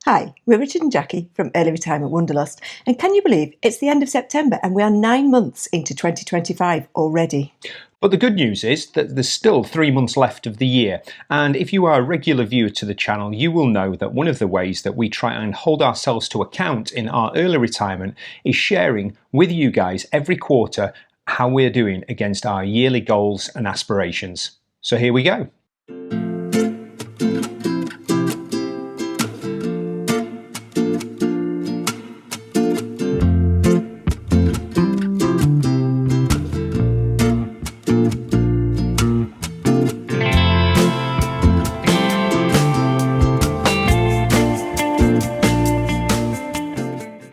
Hi, we're Richard and Jackie from Early Retirement Wanderlust, and can you believe it's the end of September and we are 9 months into 2025 already? But the good news is that there's still 3 months left of the year, and if you are a regular viewer to the channel, you will know that one of the ways that we try and hold ourselves to account in our early retirement is sharing with you guys every quarter how we're doing against our yearly goals and aspirations. So here we go.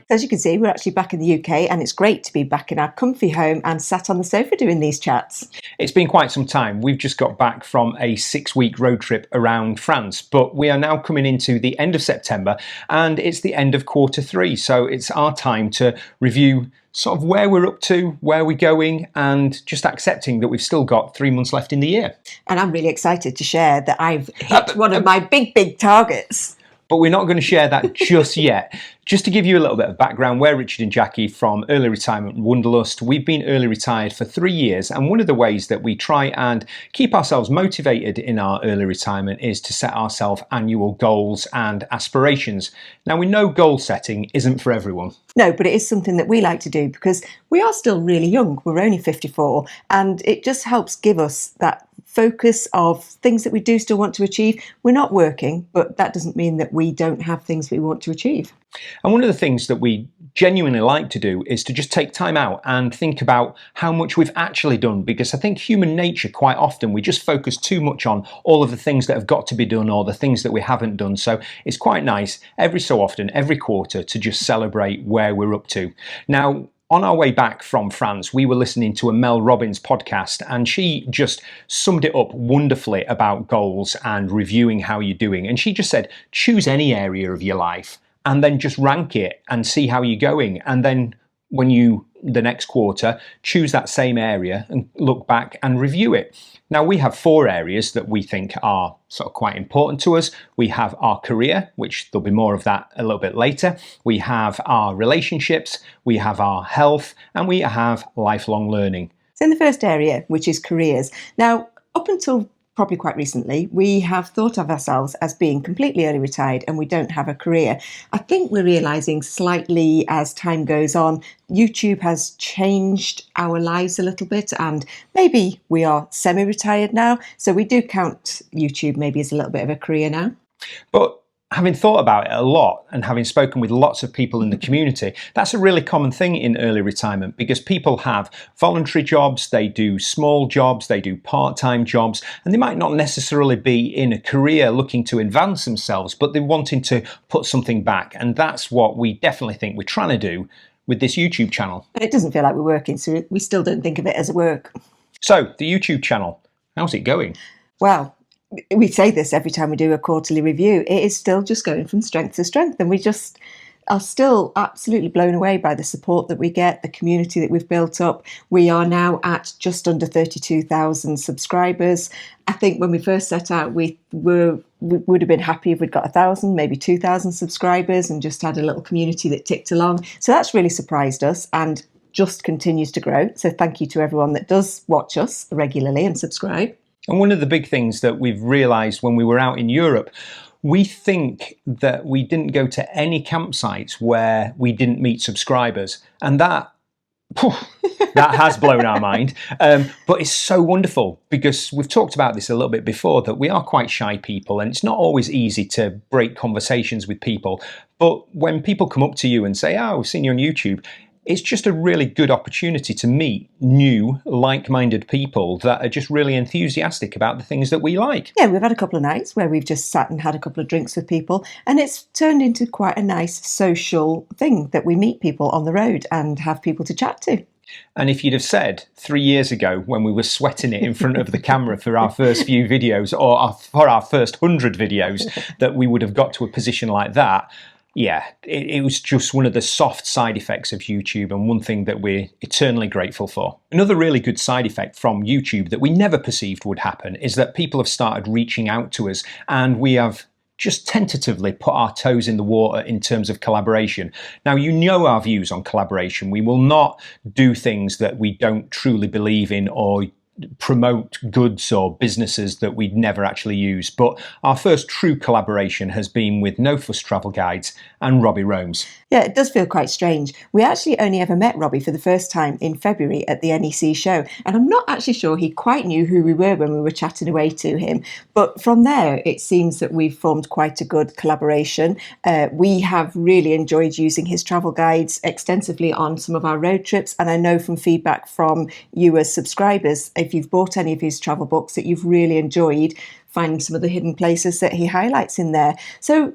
As you can see, we're actually back in the UK, and it's great to be back in our comfy home and sat on the sofa doing these chats. It's been quite some time. We've just got back from a 6-week road trip around France, but we are now coming into the end of September and it's the end of quarter 3. So it's our time to review sort of where we're up to, where we're going, and just accepting that we've still got 3 months left in the year. And I'm really excited to share that I've hit one of my big targets. But we're not going to share that just yet. Just to give you a little bit of background, we're Richard and Jackie from Early Retirement Wanderlust. We've been early retired for 3 years, and one of the ways that we try and keep ourselves motivated in our early retirement is to set ourselves annual goals and aspirations. Now, we know goal setting isn't for everyone. No, but it is something that we like to do because we are still really young. We're only 54, and it just helps give us that focus of things that we do still want to achieve. We're not working, but that doesn't mean that we don't have things we want to achieve. And one of the things that we genuinely like to do is to just take time out and think about how much we've actually done, because I think human nature, quite often we just focus too much on all of the things that have got to be done or the things that we haven't done. So it's quite nice every so often, every quarter, to just celebrate where we're up to. Now, on our way back from France, we were listening to a Mel Robbins podcast, and she just summed it up wonderfully about goals and reviewing how you're doing. And she just said, choose any area of your life and then just rank it and see how you're going. And then when the next quarter, choose that same area and look back and review it. Now, we have 4 areas that we think are sort of quite important to us. We have our career, which there'll be more of that a little bit later. We have our relationships, we have our health, and we have lifelong learning. So in the first area, which is careers. Now, up until probably quite recently, we have thought of ourselves as being completely early retired and we don't have a career. I think we're realising slightly as time goes on, YouTube has changed our lives a little bit, and maybe we are semi-retired now. So we do count YouTube maybe as a little bit of a career now. But having thought about it a lot and having spoken with lots of people in the community, that's a really common thing in early retirement, because people have voluntary jobs, they do small jobs, they do part-time jobs, and they might not necessarily be in a career looking to advance themselves, but they're wanting to put something back. And that's what we definitely think we're trying to do with this YouTube channel. It doesn't feel like we're working, so we still don't think of it as work. So, the YouTube channel, how's it going? Well, we say this every time we do a quarterly review, it is still just going from strength to strength, and we just are still absolutely blown away by the support that we get, the community that we've built up. We are now at just under 32,000 subscribers. I think when we first set out, we would have been happy if we'd got 1,000, maybe 2,000 subscribers and just had a little community that ticked along. So that's really surprised us and just continues to grow. So thank you to everyone that does watch us regularly and subscribe. And one of the big things that we've realised when we were out in Europe, we think that we didn't go to any campsites where we didn't meet subscribers. And that has blown our mind. But it's so wonderful, because we've talked about this a little bit before, that we are quite shy people and it's not always easy to break conversations with people. But when people come up to you and say, oh, I've seen you on YouTube, it's just a really good opportunity to meet new, like-minded people that are just really enthusiastic about the things that we like. Yeah, we've had a couple of nights where we've just sat and had a couple of drinks with people, and it's turned into quite a nice social thing that we meet people on the road and have people to chat to. And if you'd have said 3 years ago, when we were sweating it in front of the camera for our first few videos, or for our first 100 videos, that we would have got to a position like that, yeah, it was just one of the soft side effects of YouTube, and one thing that we're eternally grateful for. Another really good side effect from YouTube that we never perceived would happen is that people have started reaching out to us, and we have just tentatively put our toes in the water in terms of collaboration. Now, you know our views on collaboration. We will not do things that we don't truly believe in or promote goods or businesses that we'd never actually use. But our first true collaboration has been with No Fuss Travel Guides and Robbie Roams. Yeah, it does feel quite strange. We actually only ever met Robbie for the first time in February at the NEC show, and I'm not actually sure he quite knew who we were when we were chatting away to him. But from there, it seems that we've formed quite a good collaboration. We have really enjoyed using his travel guides extensively on some of our road trips, and I know from feedback from you as subscribers, if you've bought any of his travel books, that you've really enjoyed finding some of the hidden places that he highlights in there. So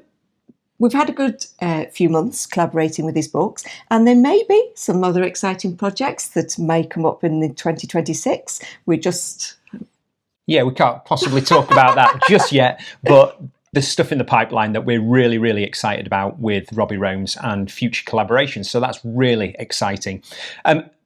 we've had a good few months collaborating with his books, and there may be some other exciting projects that may come up in the 2026. We can't possibly talk about that just yet, but there's stuff in the pipeline that we're really, really excited about with Robbie Roams and future collaborations. So that's really exciting.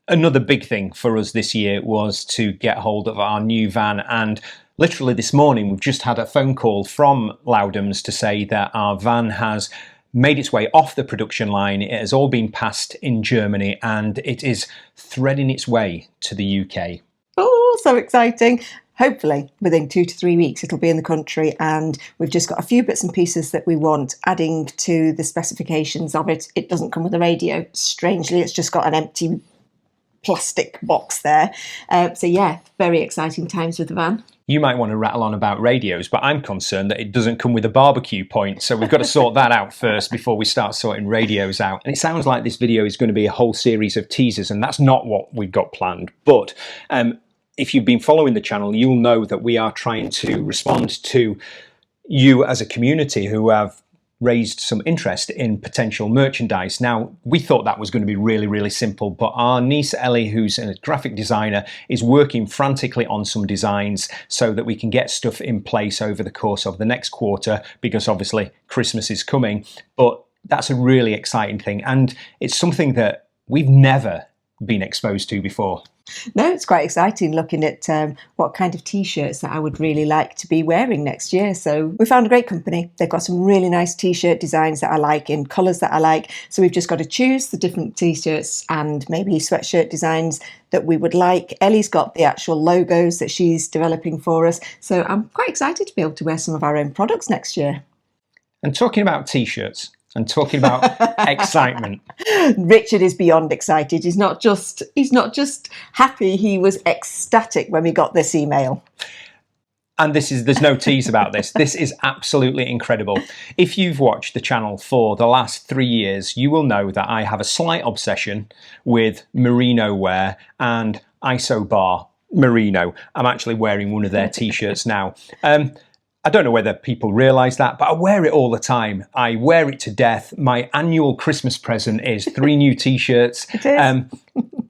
Another big thing for us this year was to get hold of our new van, and literally this morning we've just had a phone call from Loudhams to say that our van has made its way off the production line. It has all been passed in Germany and it is threading its way to the UK. Oh, so exciting. Hopefully within 2 to 3 weeks it'll be in the country, and we've just got a few bits and pieces that we want adding to the specifications of it. It doesn't come with a radio. Strangely, it's just got an empty plastic box there. So yeah, very exciting times with the van. You might want to rattle on about radios, but I'm concerned that it doesn't come with a barbecue point. So we've got to sort that out first before we start sorting radios out. And it sounds like this video is going to be a whole series of teasers, and that's not what we've got planned. But if you've been following the channel, you'll know that we are trying to respond to you as a community who have raised some interest in potential merchandise. Now, we thought that was going to be really, really simple, but our niece Ellie, who's a graphic designer, is working frantically on some designs so that we can get stuff in place over the course of the next quarter, because obviously Christmas is coming. But that's a really exciting thing, and it's something that we've never been exposed to before. No, it's quite exciting looking at what kind of t-shirts that I would really like to be wearing next year. So we found a great company. They've got some really nice t-shirt designs that I like in colours that I like. So we've just got to choose the different t-shirts and maybe sweatshirt designs that we would like. Ellie's got the actual logos that she's developing for us. So I'm quite excited to be able to wear some of our own products next year. And talking about t-shirts, and talking about excitement. Richard is beyond excited. He's not just happy, he was ecstatic when we got this email. And there's no tease about this. This is absolutely incredible. If you've watched the channel for the last 3 years, you will know that I have a slight obsession with merino wear and Isobar merino. I'm actually wearing one of their t-shirts now. I don't know whether people realise that, but I wear it all the time. I wear it to death. My annual Christmas present is 3 new t-shirts. It is.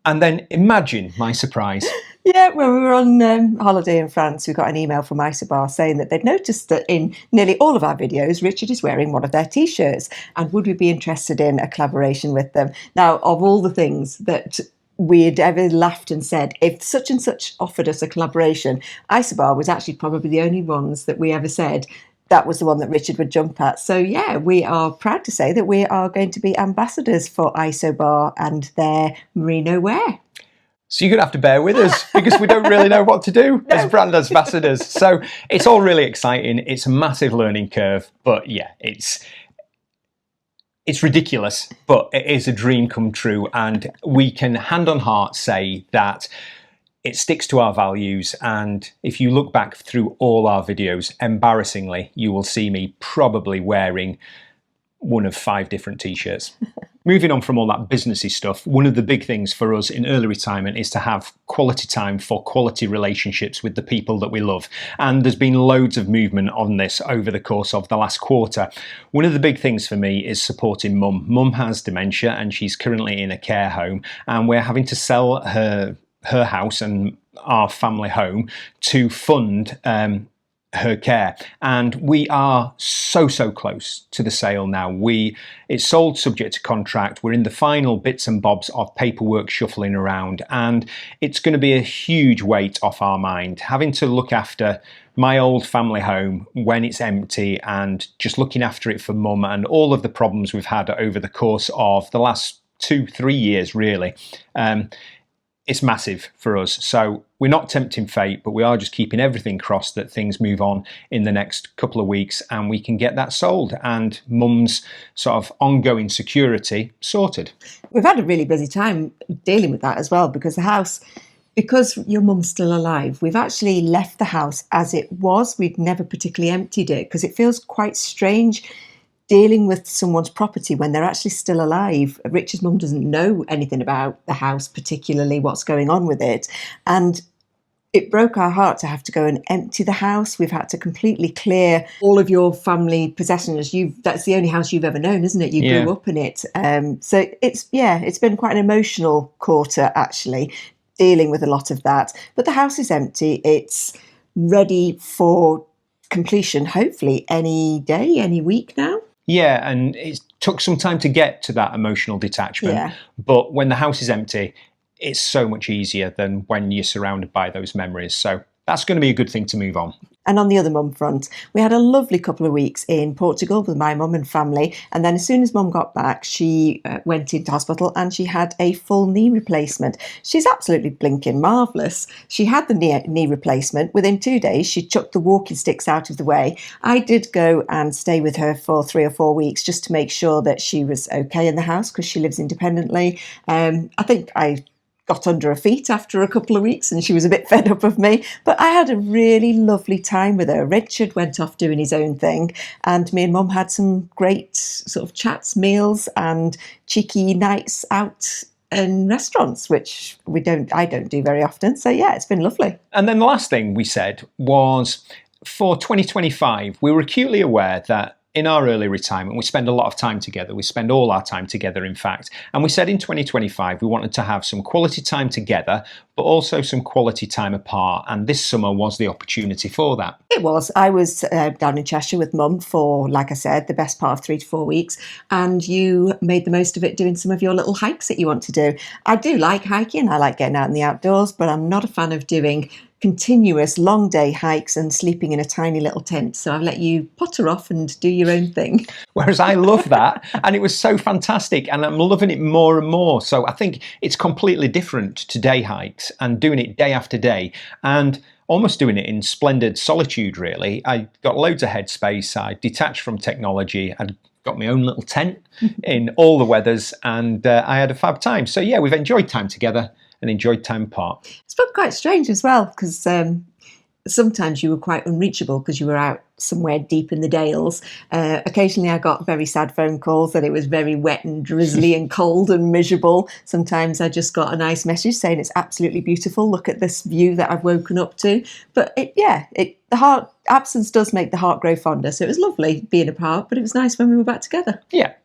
And then imagine my surprise. Yeah, when we were on holiday in France, we got an email from Isobar saying that they'd noticed that in nearly all of our videos, Richard is wearing one of their t-shirts, and would we be interested in a collaboration with them? Now, of all the things that we had ever laughed and said, if such and such offered us a collaboration, Isobar was actually probably the only ones that we ever said that was the one that Richard would jump at. So yeah, we are proud to say that we are going to be ambassadors for Isobar and their merino wear. So you're going to have to bear with us because we don't really know what to do as brand ambassadors. So it's all really exciting. It's a massive learning curve, but yeah, it's ridiculous, but it is a dream come true, and we can hand on heart say that it sticks to our values. And if you look back through all our videos, embarrassingly, you will see me probably wearing one of 5 different t-shirts. Moving on from all that businessy stuff, one of the big things for us in early retirement is to have quality time for quality relationships with the people that we love. And there's been loads of movement on this over the course of the last quarter. One of the big things for me is supporting Mum. Mum has dementia and she's currently in a care home, and we're having to sell her house and our family home to fund her care, and we are so close to the sale now. It's sold subject to contract. We're in the final bits and bobs of paperwork shuffling around, and it's going to be a huge weight off our mind, having to look after my old family home when it's empty and just looking after it for mum and all of the problems we've had over the course of the last 2-3 years, really. It's massive for us. So we're not tempting fate, but we are just keeping everything crossed that things move on in the next couple of weeks and we can get that sold and mum's sort of ongoing security sorted. We've had a really busy time dealing with that as well, because the house, because your mum's still alive, we've actually left the house as it was. We'd never particularly emptied it because it feels quite strange dealing with someone's property when they're actually still alive. Richard's mum doesn't know anything about the house, particularly what's going on with it. And it broke our heart to have to go and empty the house. We've had to completely clear all of your family possessions. That's the only house you've ever known, isn't it? You grew up in it. So it's been quite an emotional quarter, actually, dealing with a lot of that. But the house is empty. It's ready for completion, hopefully, any day, any week now. Yeah, and it took some time to get to that emotional detachment. But when the house is empty, it's so much easier than when you're surrounded by those memories. So that's going to be a good thing to move on. And on the other mum front, we had a lovely couple of weeks in Portugal with my mum and family. And then as soon as mum got back, she went into hospital and she had a full knee replacement. She's absolutely blinking marvellous. She had the knee replacement. Within 2 days, she chucked the walking sticks out of the way. I did go and stay with her for 3 or 4 weeks just to make sure that she was okay in the house because she lives independently. I think I got under her feet after a couple of weeks and she was a bit fed up of me, but I had a really lovely time with her. Richard went off doing his own thing and me and mum had some great sort of chats, meals and cheeky nights out in restaurants, which I don't do very often. So yeah, it's been lovely. And then the last thing we said was for 2025, we were acutely aware that in our early retirement, we spend a lot of time together. We spend all our time together, in fact. And we said in 2025, we wanted to have some quality time together, but also some quality time apart. And this summer was the opportunity for that. It was. I was down in Cheshire with mum for, like I said, the best part of 3 to 4 weeks. And you made the most of it doing some of your little hikes that you want to do. I do like hiking. I like getting out in the outdoors, but I'm not a fan of doing continuous long day hikes and sleeping in a tiny little tent. So I've let you potter off and do your own thing. Whereas I love that. And it was so fantastic. And I'm loving it more and more. So I think it's completely different to day hikes and doing it day after day and almost doing it in splendid solitude, really. I got loads of headspace. I detached from technology. I'd got my own little tent in all the weathers and I had a fab time. So yeah, we've enjoyed time together and enjoyed time apart. It's been quite strange as well because sometimes you were quite unreachable because you were out somewhere deep in the Dales. Occasionally I got very sad phone calls that it was very wet and drizzly and cold and miserable. Sometimes I just got a nice message saying it's absolutely beautiful. Look at this view that I've woken up to. But the absence does make the heart grow fonder. So it was lovely being apart, but it was nice when we were back together. Yeah.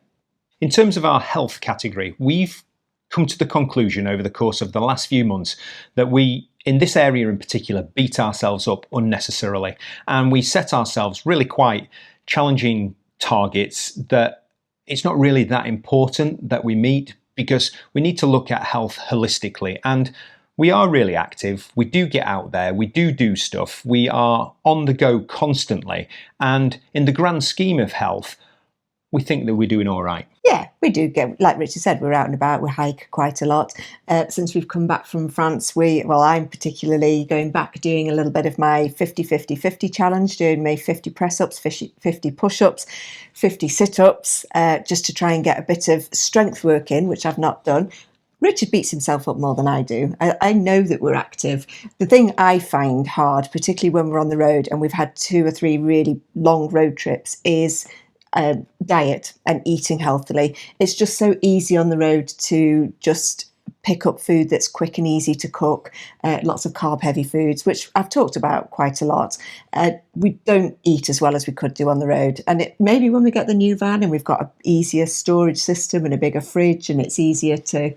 In terms of our health category, we've come to the conclusion over the course of the last few months that we, in this area in particular, beat ourselves up unnecessarily. And we set ourselves really quite challenging targets that it's not really that important that we meet because we need to look at health holistically. And we are really active. We do get out there. We do stuff. We are on the go constantly. And in the grand scheme of health, we think that we're doing all right. Yeah, we do get, like Richard said, we're out and about, we hike quite a lot. Since we've come back from France, I'm particularly going back doing a little bit of my 50-50-50 challenge, doing my 50 press-ups, 50 push-ups, 50 sit-ups, just to try and get a bit of strength work in, which I've not done. Richard beats himself up more than I do. I know that we're active. The thing I find hard, particularly when we're on the road and we've had 2 or 3 really long road trips, is diet and eating healthily. It's just so easy on the road to just pick up food that's quick and easy to cook, lots of carb heavy foods, which I've talked about quite a lot. We don't eat as well as we could do on the road. And maybe when we get the new van and we've got an easier storage system and a bigger fridge and it's easier to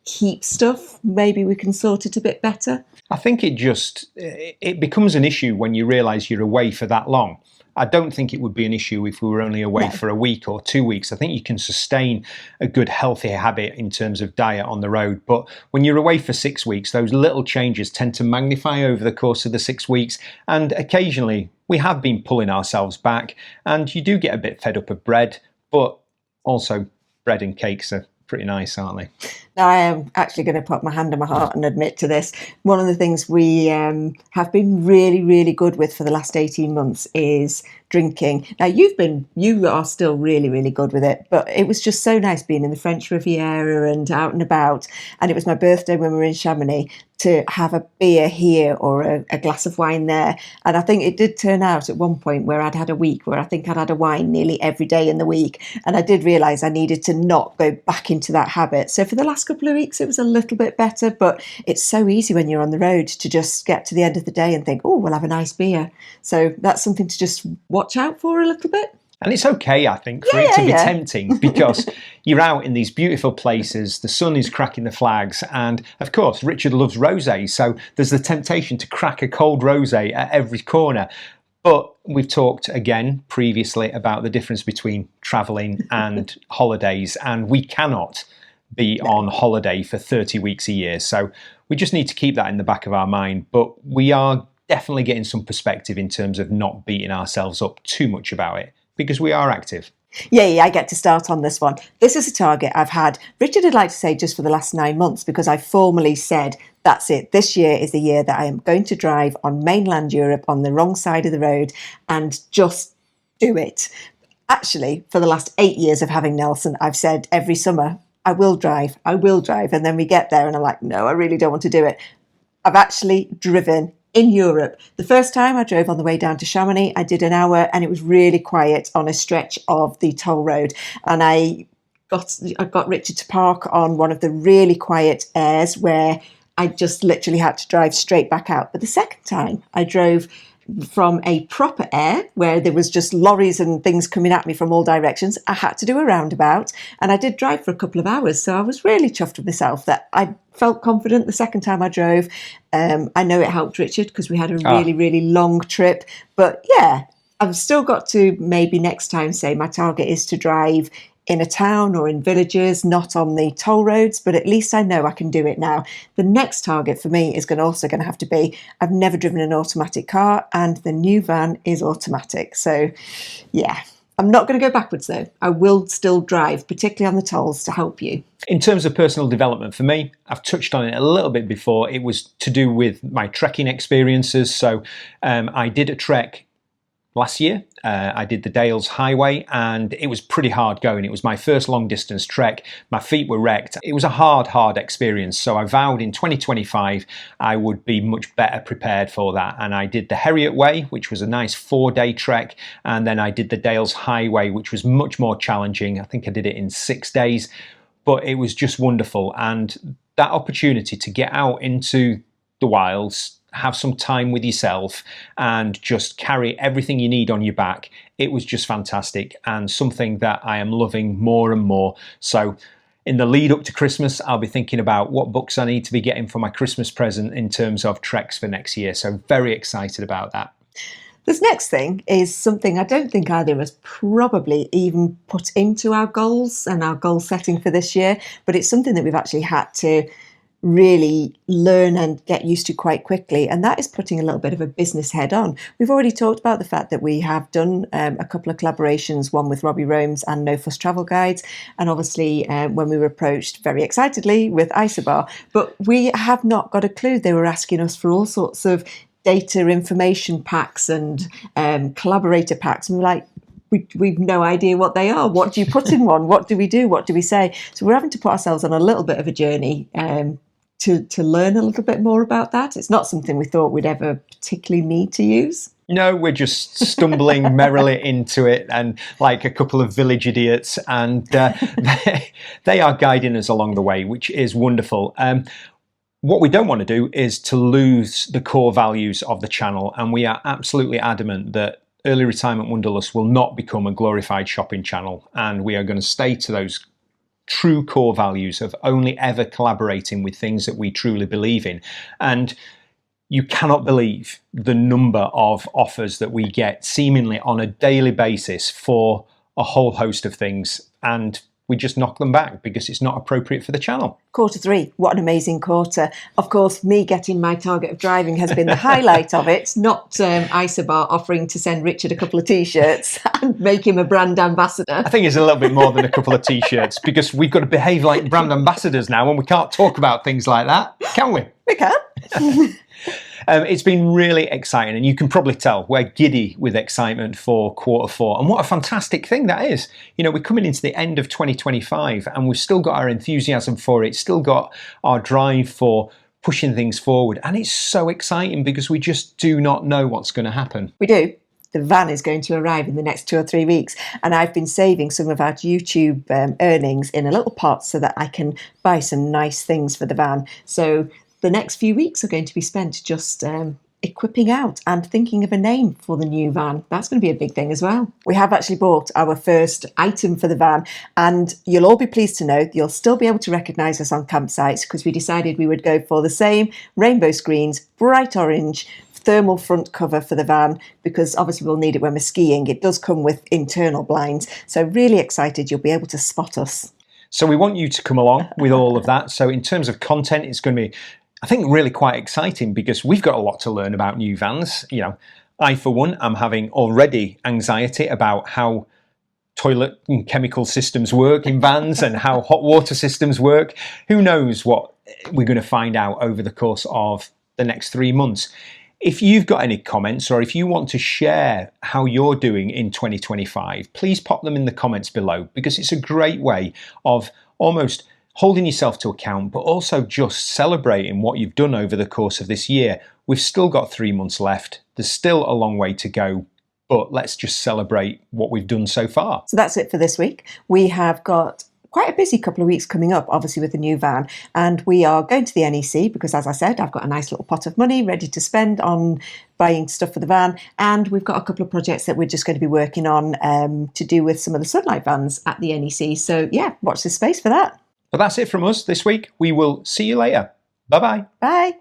keep stuff, maybe we can sort it a bit better. I think it becomes an issue when you realise you're away for that long. I don't think it would be an issue if we were only away for a week or 2 weeks. I think you can sustain a good, healthy habit in terms of diet on the road. But when you're away for 6 weeks, those little changes tend to magnify over the course of the 6 weeks. And occasionally we have been pulling ourselves back, and you do get a bit fed up of bread, but also bread and cakes are pretty nice, aren't they? Now, I am actually going to put my hand on my heart and admit to this. One of the things we have been really, really good with for the last 18 months is drinking. Now, you are still really, really good with it, but it was just so nice being in the French Riviera and out and about. And it was my birthday when we were in Chamonix, to have a beer here or a glass of wine there. And I think it did turn out at one point where I'd had a week where I think I'd had a wine nearly every day in the week. And I did realise I needed to not go back into that habit. So for the last couple of weeks, it was a little bit better, but it's so easy when you're on the road to just get to the end of the day and think, oh, we'll have a nice beer. So that's something to just watch out for a little bit. And it's okay, I think, for it to be tempting, because you're out in these beautiful places, the sun is cracking the flags, and of course, Richard loves rosé, so there's the temptation to crack a cold rosé at every corner. But we've talked again previously about the difference between travelling and holidays, and we cannot be on holiday for 30 weeks a year. So we just need to keep that in the back of our mind. But we are definitely getting some perspective in terms of not beating ourselves up too much about it, because we are active. Yeah, I get to start on this one. This is a target I've had, Richard would like to say, just for the last 9 months, because I formally said, that's it. This year is the year that I am going to drive on mainland Europe on the wrong side of the road and just do it. Actually, for the last 8 years of having Nelson, I've said every summer, I will drive. And then we get there and I'm like, no, I really don't want to do it. I've actually driven in Europe. The first time I drove on the way down to Chamonix, I did an hour and it was really quiet on a stretch of the toll road. And I got Richard to park on one of the really quiet airs where I just literally had to drive straight back out. But the second time I drove from a proper air where there was just lorries and things coming at me from all directions, I had to do a roundabout, and I did drive for a couple of hours. So I was really chuffed with myself that I felt confident the second time I drove. I know it helped Richard because we had a really, really long trip. But yeah, I've still got to maybe next time say my target is to drive in a town or in villages, not on the toll roads, but at least I know I can do it now. The next target for me is also going to have to be, I've never driven an automatic car and the new van is automatic. So yeah, I'm not going to go backwards though. I will still drive, particularly on the tolls, to help you. In terms of personal development for me, I've touched on it a little bit before. It was to do with my trekking experiences. So I did a trek last year. I did the Dales Highway and it was pretty hard going. It was my first long distance trek. My feet were wrecked. It was a hard experience. So I vowed in 2025 I would be much better prepared for that. And I did the Heriot Way, which was a nice 4-day trek. And then I did the Dales Highway, which was much more challenging. I think I did it in 6 days, but it was just wonderful. And that opportunity to get out into the wilds, have some time with yourself and just carry everything you need on your back. It was just fantastic and something that I am loving more and more. So in the lead up to Christmas, I'll be thinking about what books I need to be getting for my Christmas present in terms of treks for next year. So very excited about that. This next thing is something I don't think either of us probably even put into our goals and our goal setting for this year, but it's something that we've actually had to really learn and get used to quite quickly, and that is putting a little bit of a business head on. We've already talked about the fact that we have done a couple of collaborations, one with Robbie Rome's and No Fuss Travel Guides, and obviously when we were approached very excitedly with Isobar, but we have not got a clue. They were asking us for all sorts of data information packs and collaborator packs, and we're like, we've no idea what they are. What do you put in one? What do we do? What do we say? So we're having to put ourselves on a little bit of a journey to learn a little bit more about that. It's not something we thought we'd ever particularly need to use. No, we're just stumbling merrily into it and like a couple of village idiots, and they are guiding us along the way, which is wonderful. What we don't want to do is to lose the core values of the channel, and we are absolutely adamant that Early Retirement Wanderlust will not become a glorified shopping channel, and we are going to stay to those true core values of only ever collaborating with things that we truly believe in. And You cannot believe the number of offers that we get seemingly on a daily basis for a whole host of things, and we just knock them back because it's not appropriate for the channel. Q3, what an amazing quarter. Of course, me getting my target of driving has been the highlight of it, not Isobar offering to send Richard a couple of T-shirts and make him a brand ambassador. I think it's a little bit more than a couple of T-shirts, because we've got to behave like brand ambassadors now, and we can't talk about things like that, can we? We can. It's been really exciting, and you can probably tell we're giddy with excitement for Q4. And what a fantastic thing that is. You know, we're coming into the end of 2025 and we've still got our enthusiasm for it, still got our drive for pushing things forward. And it's so exciting because we just do not know what's going to happen. We do. The van is going to arrive in the next 2 or 3 weeks, and I've been saving some of our YouTube earnings in a little pot so that I can buy some nice things for the van. So the next few weeks are going to be spent just equipping out and thinking of a name for the new van. That's going to be a big thing as well. We have actually bought our first item for the van, and you'll all be pleased to know you'll still be able to recognise us on campsites, because we decided we would go for the same rainbow screens, bright orange, thermal front cover for the van, because obviously we'll need it when we're skiing. It does come with internal blinds, so really excited you'll be able to spot us. So we want you to come along with all of that. So in terms of content, it's going to be, I think, really quite exciting, because we've got a lot to learn about new vans. You know, I, for one, am having already anxiety about how toilet and chemical systems work in vans and how hot water systems work. Who knows what we're going to find out over the course of the next 3 months. If you've got any comments, or if you want to share how you're doing in 2025, please pop them in the comments below, because it's a great way of almost holding yourself to account, but also just celebrating what you've done over the course of this year. We've still got 3 months left. There's still a long way to go, but let's just celebrate what we've done so far. So that's it for this week. We have got quite a busy couple of weeks coming up, obviously, with the new van, and we are going to the NEC because, as I said, I've got a nice little pot of money ready to spend on buying stuff for the van, and we've got a couple of projects that we're just going to be working on to do with some of the Sunlight vans at the NEC. So yeah, watch this space for that. But that's it from us this week. We will see you later. Bye-bye. Bye.